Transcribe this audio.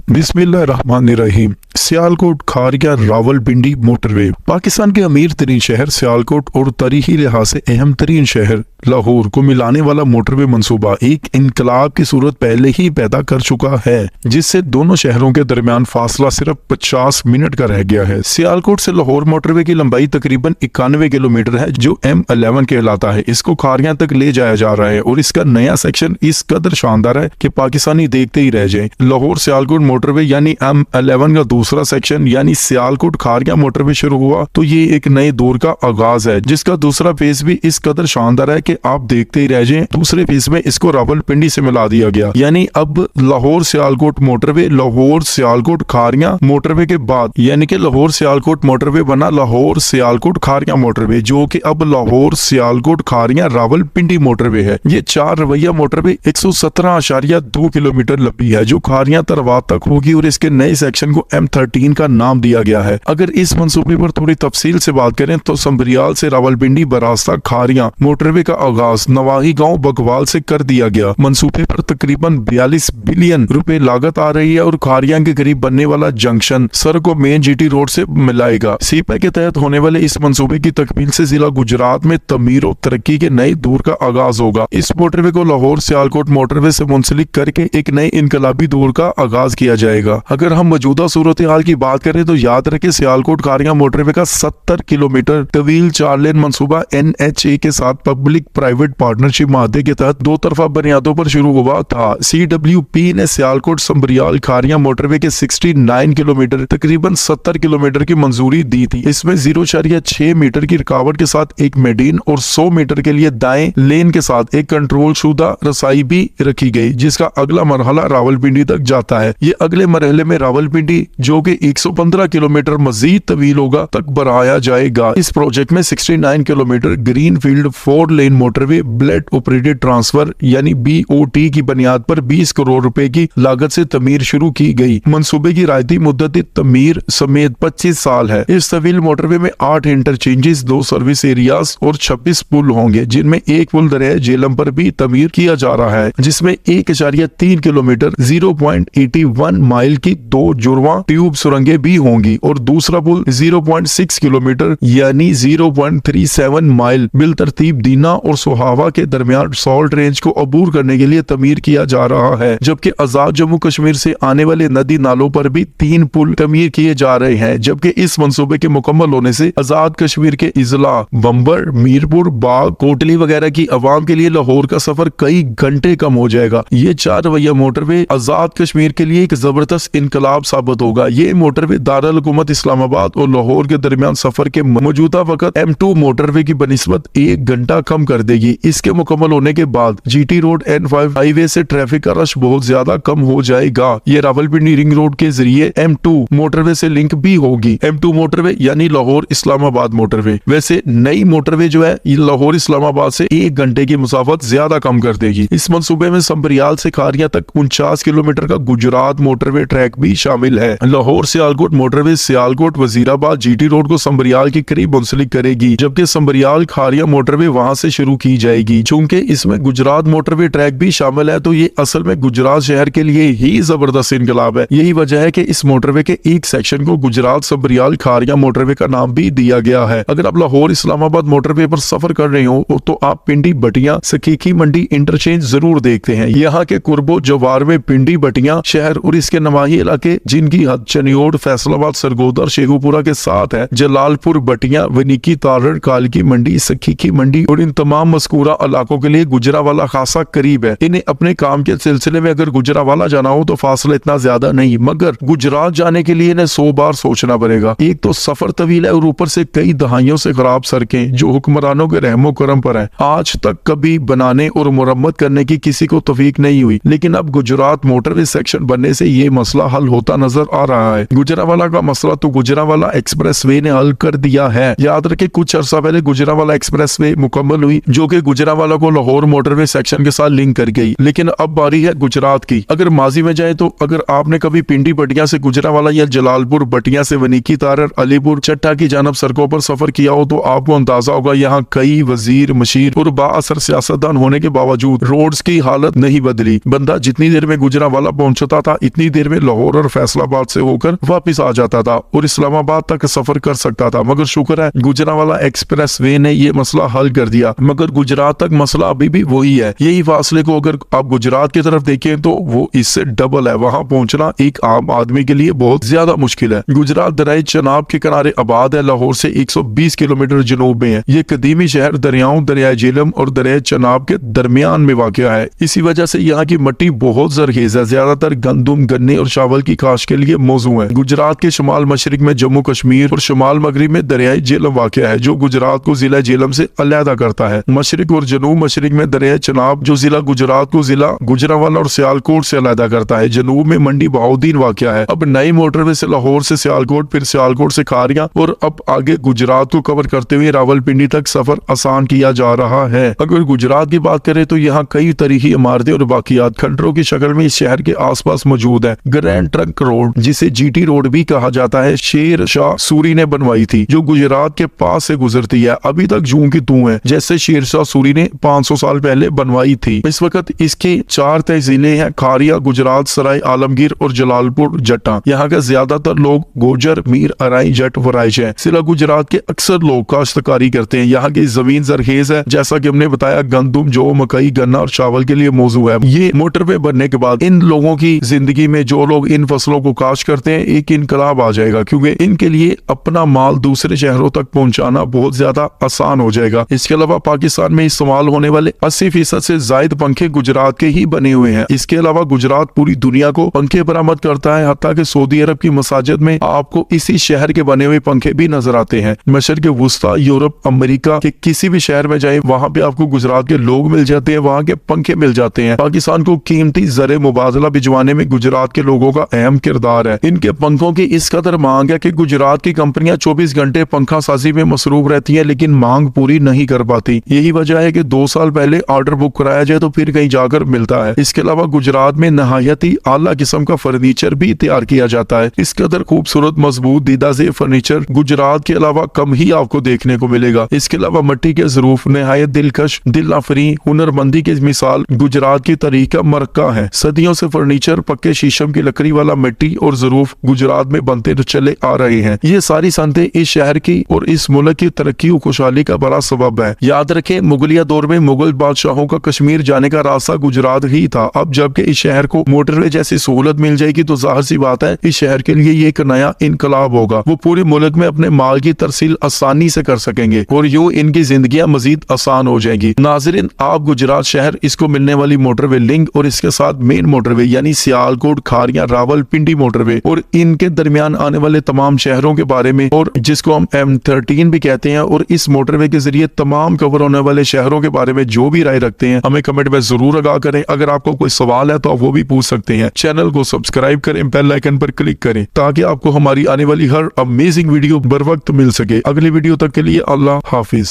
बिस्मिल्लाहिर्रहमानिर्रहीम। सियालकोट खारिया रावलपिंडी मोटरवे। पाकिस्तान के अमीर तरीन शहर सियालकोट और तारीखी लिहाज से अहम तरीन शहर लाहौर को मिलाने वाला मोटरवे मंसूबा एक इनकलाब की सूरत पहले ही पैदा कर चुका है, जिससे दोनों शहरों के दरमियान फासला सिर्फ 50 मिनट का रह गया है। सियालकोट से लाहौर मोटरवे की लंबाई तकरीबन 91 किलोमीटर है, जो M11 कहलाता है। इसको खारिया तक ले जाया जा रहा है और इसका नया सेक्शन इस कदर शानदार है कि पाकिस्तानी देखते ही रह जाए। लाहौर सियालकोट मोटरवे यानी M11 का दूसरा सेक्शन यानी सियालकोट खारिया मोटरवे शुरू हुआ तो ये एक नए दौर का आगाज है, जिसका दूसरा फेज भी इस कदर शानदार है कि आप देखते ही रह जाएं। दूसरे फेज में इसको रावलपिंडी से मिला दिया गया, यानी अब लाहौर सियालकोट मोटरवे लाहौर सियालकोट खारिया मोटरवे के बाद यानी कि लाहौर सियालकोट मोटरवे बना लाहौर सियालकोट खारिया मोटरवे, जो कि अब लाहौर सियालकोट खारिया रावलपिंडी मोटरवे है। ये 4 रवैया मोटरवे 117.2 किलोमीटर लंबी है, जो खारिया तरवात तक होगी और इसके नए सेक्शन को M13 का नाम दिया गया है। अगर इस मंसूबे पर थोड़ी तफसील से बात करें तो संबरियाल से रावलपिंडी बरास्ता खारिया मोटरवे का आगाज नवाही गांव बकवाल से कर दिया गया। मंसूबे पर तकरीबन 42 बिलियन रुपए लागत आ रही है और खारिया के करीब बनने वाला जंक्शन सर को मेन GT रोड से मिलाएगा। सीपे के तहत होने वाले इस मंसूबे की तकमील से जिला गुजरात में तमीर और तरक्की के नए दौर का आगाज होगा। इस मोटरवे को लाहौर सियालकोट मोटरवे से मुंसलिक करके एक नए इनकलाबी दौर का आगाज किया जाएगा। अगर हम मौजूदा सूरत हाल की बात करें तो याद रखें सियालकोट खारिया मोटरवे का 70 किलोमीटर तवील 4 लेन मंसूबा NHA के साथ पब्लिक प्राइवेट पार्टनरशिप माहदे के तहत 2 तरफा बुनियादों पर शुरू हुआ था। CWP ने सियालकोट संबरियाल खारिया मोटरवे के 69 किलोमीटर तकरीबन 70 किलोमीटर की मंजूरी दी थी। इसमें 0.6 मीटर की रुकावट के साथ एक मेडिन और 100 मीटर के लिए दाएं लेन के साथ एक कंट्रोल शुदा रसाई भी रखी गई, जिसका अगला मरहला रावलपिंडी तक जाता है। ये अगले मरहले में रावलपिंडी जो कि 115 किलोमीटर मजीद तवील होगा तक बढ़ाया जाएगा। इस प्रोजेक्ट में 69 किलोमीटर ग्रीन फील्ड 4 लेन मोटरवे ब्लेड ऑपरेटेड ट्रांसफर यानी BOT की बुनियाद पर 20 करोड़ रुपए की लागत से तमीर शुरू की गई। मंसूबे की रायती मुद्दत तमीर समेत 25 साल है। इस तवील मोटरवे में 8 इंटरचेंजेस 2 सर्विस एरियाज और 26 पुल होंगे, जिनमें एक पुल दरिया झेलम पर भी तमीर किया जा रहा है, जिसमें 1.3 किलोमीटर 0.81 माइल की 2 जुड़वा ट्यूब सुरंगें भी होंगी और दूसरा पुल 0.6 किलोमीटर यानी 0.37 माइल बिल तरतीब दीना और सोहावा के दरमियान सॉल्ट रेंज को अबूर करने के लिए तमीर किया जा रहा है। जबकि आजाद जम्मू कश्मीर से आने वाले नदी नालों पर भी 3 पुल तमीर किए जा रहे हैं। जबकि इस मंसूबे के मुकम्मल होने से आजाद कश्मीर के इजला बम्बर मीरपुर बाग कोटली वगैरह की आवाम के लिए लाहौर का सफर कई घंटे कम हो जाएगा। ये 4 रवैया मोटरवे आजाद कश्मीर के लिए एक जबरदस्त इनकलाब साबित होगा। ये मोटरवे दारुल हुकूमत इस्लामाबाद और लाहौर के दरमियान सफर के मौजूदा वक्त M2 मोटरवे की बनिस्बत 1 घंटा कम कर देगी। इसके मुकम्मल होने के बाद GT रोड N5 हाईवे से ट्रैफिक का रश बहुत ज्यादा कम हो जाएगा। ये रावलपिंडी रिंग रोड के जरिए M2 मोटरवे से लिंक भी होगी। M2 मोटरवे यानी लाहौर इस्लामाबाद मोटरवे। वैसे नई मोटरवे जो है ये लाहौर इस्लामाबाद से 1 घंटे की मुसाफत ज्यादा कम कर देगी। इस मंसूबे में संबरियाल से खारिया तक 49 किलोमीटर का गुजरात मोटरवे ट्रैक भी शामिल है। Lahore Sialkot motorway Sialkot Wazirabad GT road को संबरियाल के करीब मुंसलिक करेगी, जबकि संबरियाल खारिया मोटरवे वहां से शुरू की जाएगी। चूंकि इसमें गुजरात मोटरवे ट्रैक भी शामिल है तो ये असल में गुजरात शहर के लिए ही जबरदस्त इनकलाब है। यही वजह है कि इस मोटरवे के एक सेक्शन को गुजरात संबरियाल खारिया मोटरवे का नाम भी दिया गया है। अगर आप लाहौर इस्लामाबाद मोटरवे पर सफर कर रहे हो तो आप पिंडी बटिया सकीखी मंडी इंटरचेंज जरूर देखते हैं। यहाँ के कुर्बो जवार में पिंडी बटिया शहर और इसके नवाही इलाके जिनकी हद चनियोड़ फैसलाबाद सरगोदा और शेखुपुरा के साथ है, जलालपुर बटिया वनीकी तारड़ कालकी मंडी सखीखी मंडी और इन तमाम मस्कूरा इलाकों के लिए गुजरावाला खासा करीब है। इन्हें अपने काम के सिलसिले में अगर गुजरावाला जाना हो तो फासला इतना ज्यादा नहीं, मगर गुजरात जाने के लिए इन्हें 100 बार सोचना पड़ेगा। एक तो सफर तवील है और ऊपर से कई दहाइयों से खराब सड़कें जो हुक्मरानों के रहमो करम पर है। आज तक कभी बनाने और मुरम्मत करने की किसी को तौफीक नहीं हुई, लेकिन अब गुजरात मोटरवे सेक्शन बनने से ये मसला हल होता नजर आ रहा है। गुजरावाला का मसला तो गुजरावाला एक्सप्रेस वे ने हल कर दिया है। याद रखे कुछ अर्सा पहले गुजरावाला एक्सप्रेस वे मुकम्मल हुई थी जो कि गुजरांवाला को लाहौर मोटरवे सेक्शन के साथ लिंक कर गई। लेकिन अब बारी है गुजरात की। अगर माजी में जाए तो अगर आपने कभी पिंडी बटिया से गुजरांवाला या जलालपुर बटिया से वनीकी तारर अलीपुर चट्टा की जानब सड़कों पर सफर किया हो तो आपको अंदाजा होगा यहाँ कई वजीर मशीर और बाअसर सियासतदान होने के बावजूद रोड्स की हालत नहीं बदली। बंदा जितनी देर में गुजरांवाला पहुंचता था इतनी देर में लाहौर और फैसलाबाद से होकर वापस आ जाता था और इस्लामाबाद तक सफर कर सकता था। मगर शुक्र है गुजरांवाला एक्सप्रेस वे ने ये मसला हल कर दिया, मगर गुजरात तक मसला अभी भी वही है। यही फासले को अगर आप गुजरात की तरफ देखें तो वो इससे डबल है। वहां पहुंचना एक आम आदमी के लिए बहुत ज्यादा मुश्किल है। गुजरात दरियाए चनाब के किनारे आबाद है, लाहौर से 120 किलोमीटर जनूब में है। ये कदीमी शहर दरियाओं दरियाए झेलम और दरियाए चनाब के दरमियान में वाक़या है। इसी वजह से यहाँ की मिट्टी बहुत जरखेज है, ज्यादातर गंदुम गन्ने और चावल की काश्त के लिए मौजू है। गुजरात के शुमाल मशरिक में जम्मू कश्मीर और शुमाल मगरिब में दरियाए झेलम वाक़या है जो गुजरात को जिला झेलम से अलहदा करता है। मशरिक और जनूब मशरिक में दरियाए चनाब जो जिला गुजरात को जिला गुजरांवाला और सियालकोट से अलहदा करता है। जनूब में मंडी बहाउद्दीन वाक़या है। अब नई मोटरवे से लाहौर से सियालकोट, फिर सियालकोट से खारिया और अब आगे गुजरात को कवर करते हुए रावलपिंडी तक सफर आसान किया जा रहा है। अगर गुजरात की बात करें तो यहाँ कई तरीकी इमारतें और बाकियात खंडरों की शक्ल में इस शहर के आसपास मौजूद है। ग्रैंड ट्रंक रोड जिसे जीटी रोड भी कहा जाता है शेर शाह सूरी ने बनवाई थी जो गुजरात के पास से गुजरती है। अभी तक जूं की तू है जैसे शेर शाह सूरी ने 500 साल पहले बनवाई थी। इस वक्त इसके 4 तहसीलें हैं, खारिया, गुजरात, सराय आलमगीर और जलालपुर जट्टा। यहाँ के ज्यादातर लोग गोजर, मीर, अराई, जट व राइश है। सिला गुजरात के अक्सर लोग काश्तकारी करते हैं। यहाँ की जमीन जरखेज है, जैसा कि हमने बताया गंदुम, जौ, मकई, गन्ना और चावल के लिए मौजू है। ये मोटरवे बनने के बाद इन लोगों की जिंदगी में जो लोग इन फसलों को काश्त करते हैं एक इनकलाब आ जाएगा, क्योंकि इनके लिए अपना माल दूसरे शहरों तक पहुंचाना बहुत ज्यादा आसान हो जाएगा। इसके अलावा पाकिस्तान में इस्तेमाल होने वाले 80% से जायद पंखे गुजरात के ही बने हुए हैं। इसके अलावा गुजरात पूरी दुनिया को पंखे बरामद करता है, हत्ता कि सऊदी अरब की मसाजिद में आपको इसी शहर के बने हुए पंखे भी नजर आते हैं। मशरिक वुस्ता, यूरोप, अमेरिका के किसी भी शहर में जाए वहां पे आपको गुजरात के लोग मिल जाते हैं, वहां के पंखे मिल जाते हैं। पाकिस्तान को कीमती ज़रे मुबादला भिजवाने में गुजरात के लोगों का अहम किरदार है। इनके पंखों की इस कदर मांग है कि गुजरात की कंपनियां 24 घंटे पंखा साजी में मसरूफ रहती है, लेकिन मांग पूरी नहीं कर पाती। यही वजह है कि 2 साल पहले ऑर्डर बुक कराया जाए तो फिर कहीं जाकर मिलता है। इसके अलावा गुजरात में नहायत ही आला किस्म का फर्नीचर भी तैयार किया जाता है। इस कदर खूबसूरत मजबूत दीदा से फर्नीचर गुजरात के अलावा कम ही आपको देखने को मिलेगा। इसके अलावा मिट्टी के ज़रूफ नहायत दिलकश, दिल आफरी हुनरमंदी की मिसाल गुजरात की तरीका मरक्का है। सदियों से फर्नीचर पक्के शीशम की लकड़ी वाला मिट्टी और ज़रूफ गुजरात में बनते चले आ रहे हैं। ये सारी सनतें इस शहर की और इस मुल्क की तरक्की और खुशहाली का बड़ा सबब है। याद रखें मुगलिया दौर में मुगल बादशाहों का कश्मीर जाने का रास्ता गुजरात ही था। अब जबकि इस शहर को मोटरवे जैसी सहूलत मिल जाएगी तो जाहिर सी बात है इस शहर के लिए ये एक नया इनकलाब होगा। वो पूरे मुल्क में अपने माल की तरसील आसानी से कर सकेंगे और यूं इनकी जिंदगियां मजीद आसान हो जाएगी। नाज़रीन, आप गुजरात शहर, इसको मिलने वाली मोटरवे लिंक और इसके साथ मेन मोटरवे यानी सियालकोट, खारिया, रावलपिंडी मोटरवे और इनके दरमियान आने वाले तमाम शहरों के बारे में, और जिसको हम M13 भी कहते हैं, और इस मोटरवे के जरिए तमाम कवर होने वाले शहरों के बारे में जो भी राय रखते हैं हमें कमेंट में जरूर आगाह करें। अगर आपको कोई सवाल है तो आप वो भी पूछ सकते हैं। चैनल को सब्सक्राइब करें, बेल आइकन पर क्लिक करें ताकि आपको हमारी आने वाली हर अमेजिंग वीडियो बर वक्त मिल सके। अगली वीडियो तक के लिए अल्लाह हाफिज।